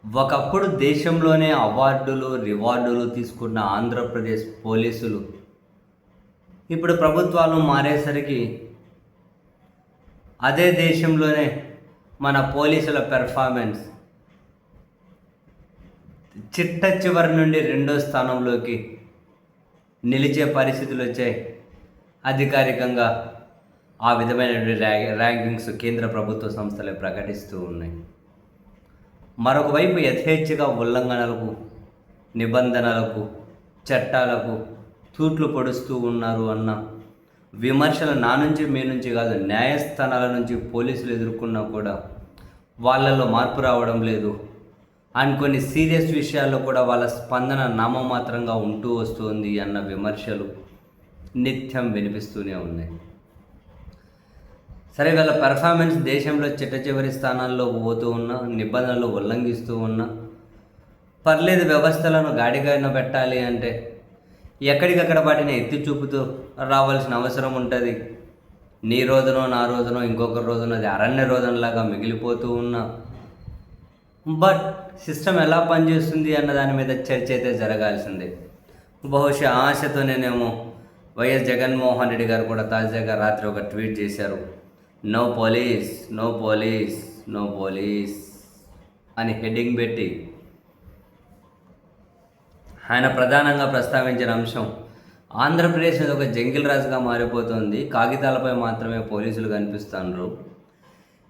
ఒకప్పుడు దేశంలోనే అవార్డులు, రివార్డులు తీసుకున్న ఆంధ్రప్రదేశ్ పోలీసులు ఇప్పుడు ప్రభుత్వాలు మారేసరికి అదే దేశంలోనే మన పోలీసుల పెర్ఫార్మెన్స్ చిట్ట చివరి నుండి రెండో స్థానంలోకి నిలిచే పరిస్థితులు వచ్చాయి. అధికారికంగా ఆ విధమైనటువంటి ర్యాంకింగ్స్ కేంద్ర ప్రభుత్వ సంస్థలే ప్రకటిస్తూ ఉన్నాయి. మరొక వైపు యథేచ్ఛగా ఉల్లంఘనలకు, నిబంధనలకు, చట్టాలకు తూట్లు పొడుస్తూ ఉన్నారు అన్న విమర్శలు నా నుంచి మీ నుంచి కాదు, న్యాయస్థానాల నుంచి పోలీసులు ఎదుర్కొన్నా కూడా వాళ్ళల్లో మార్పు రావడం లేదు. అండ్ కొన్ని సీరియస్ విషయాల్లో కూడా వాళ్ళ స్పందన నామమాత్రంగా ఉంటూ వస్తుంది అన్న విమర్శలు నిత్యం వినిపిస్తూనే ఉన్నాయి. సరే, వీళ్ళ పెర్ఫార్మెన్స్ దేశంలో చిట్ట చివరి స్థానాల్లో పోతూ ఉన్నా, నిబంధనలు ఉల్లంఘిస్తూ ఉన్నా పర్లేదు, వ్యవస్థలను గాడిగాడిన పెట్టాలి అంటే ఎక్కడికక్కడ వాటిని ఎత్తి చూపుతూ రావాల్సిన అవసరం ఉంటుంది. నీ రోజునో నా రోజునో ఇంకొక రోజునో అది అరణ్య రోజునలాగా మిగిలిపోతూ ఉన్నా, బట్ సిస్టమ్ ఎలా పనిచేస్తుంది అన్న దాని మీద చర్చ అయితే జరగాల్సిందే. బహుశా ఆశతోనేనేమో వైఎస్ జగన్మోహన్ రెడ్డి గారు కూడా తాజాగా రాత్రి ఒక ట్వీట్ చేశారు. No police, no police, no police అని హెడ్డింగ్ పెట్టి ఆయన ప్రధానంగా ప్రస్తావించిన అంశం, ఆంధ్రప్రదేశ్ అనేది ఒక జంగిల్ రాజుగా మారిపోతుంది, కాగితాలపై మాత్రమే పోలీసులు కనిపిస్తున్నారు.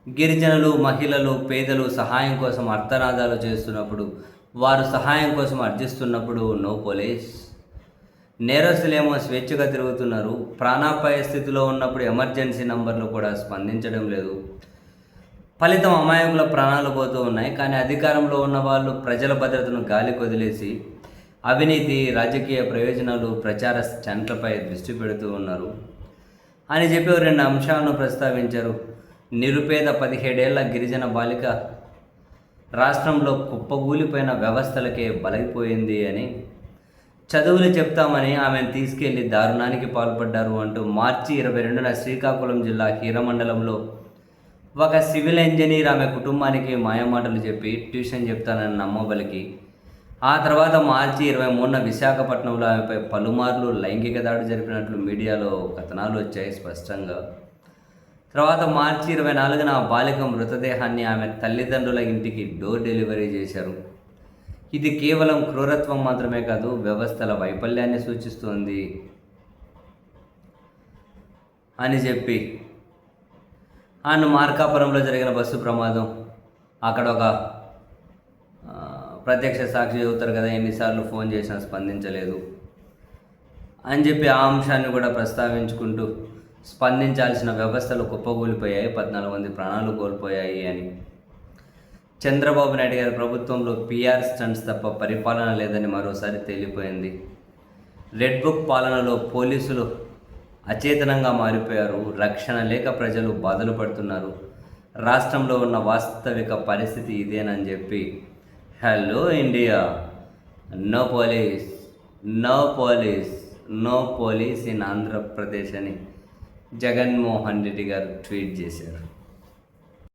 గిరిజనులు, మహిళలు, పేదలు సహాయం కోసం అర్థనాదాలు చేస్తున్నప్పుడు, వారు సహాయం కోసం అర్జిస్తున్నప్పుడు నో పోలీస్. నేరస్తులేమో స్వేచ్ఛగా తిరుగుతున్నారు. ప్రాణాపాయ స్థితిలో ఉన్నప్పుడు ఎమర్జెన్సీ నంబర్లు కూడా స్పందించడం లేదు. ఫలితం అమాయకుల ప్రాణాలు పోతూ ఉన్నాయి. కానీ అధికారంలో ఉన్న వాళ్ళు ప్రజల భద్రతను గాలికి వదిలేసి అవినీతి, రాజకీయ ప్రయోజనాలు, ప్రచార స్టంట్లపై దృష్టి పెడుతూ ఉన్నారు అని చెప్పి రెండు అంశాలను ప్రస్తావించారు. నిరుపేద 17 ఏళ్ల గిరిజన బాలిక రాష్ట్రంలో కుప్పగూలిపోయిన వ్యవస్థలకే బలైపోయింది అని, చదువులు చెప్తామని ఆమెను తీసుకెళ్లి దారుణానికి పాల్పడ్డారు అంటూ మార్చి 22న శ్రీకాకుళం జిల్లా హీరమండలంలో ఒక సివిల్ ఇంజనీర్ ఆమె కుటుంబానికి మాయమాటలు చెప్పి ట్యూషన్ చెప్తానని నమ్మబలికి, ఆ తర్వాత మార్చి 23న విశాఖపట్నంలో ఆమెపై పలుమార్లు లైంగిక దాడి జరిపినట్లు మీడియాలో కథనాలు వచ్చాయి స్పష్టంగా. తర్వాత మార్చి 24న ఆ బాలిక మృతదేహాన్ని ఆమె తల్లిదండ్రుల ఇంటికి డోర్ డెలివరీ చేశారు. ఇది కేవలం క్రూరత్వం మాత్రమే కాదు, వ్యవస్థల వైఫల్యాన్ని సూచిస్తోంది అని చెప్పి ఆయన మార్కాపురంలో జరిగిన బస్సు ప్రమాదం, అక్కడ ఒక ప్రత్యక్ష సాక్షి చెబుతారు కదా, ఎన్నిసార్లు ఫోన్ చేసినా స్పందించలేదు అని చెప్పి ఆ అంశాన్ని కూడా ప్రస్తావించుకుంటూ స్పందించాల్సిన వ్యవస్థలు కుప్పకూలిపోయాయి, 14 మంది ప్రాణాలు కోల్పోయాయి అని. చంద్రబాబు నాయుడు గారి ప్రభుత్వంలో పిఆర్ స్టంట్స్ తప్ప పరిపాలన లేదని మరోసారి తేలిపోయింది. రెడ్ బుక్ పాలనలో పోలీసులు అచేతనంగా మారిపోయారు. రక్షణ లేక ప్రజలు బాధలు పడుతున్నారు. రాష్ట్రంలో ఉన్న వాస్తవిక పరిస్థితి ఇదేనని చెప్పి, hello India, no police, no police, no police in Andhra Pradesh అని జగన్మోహన్ రెడ్డి గారు ట్వీట్ చేశారు.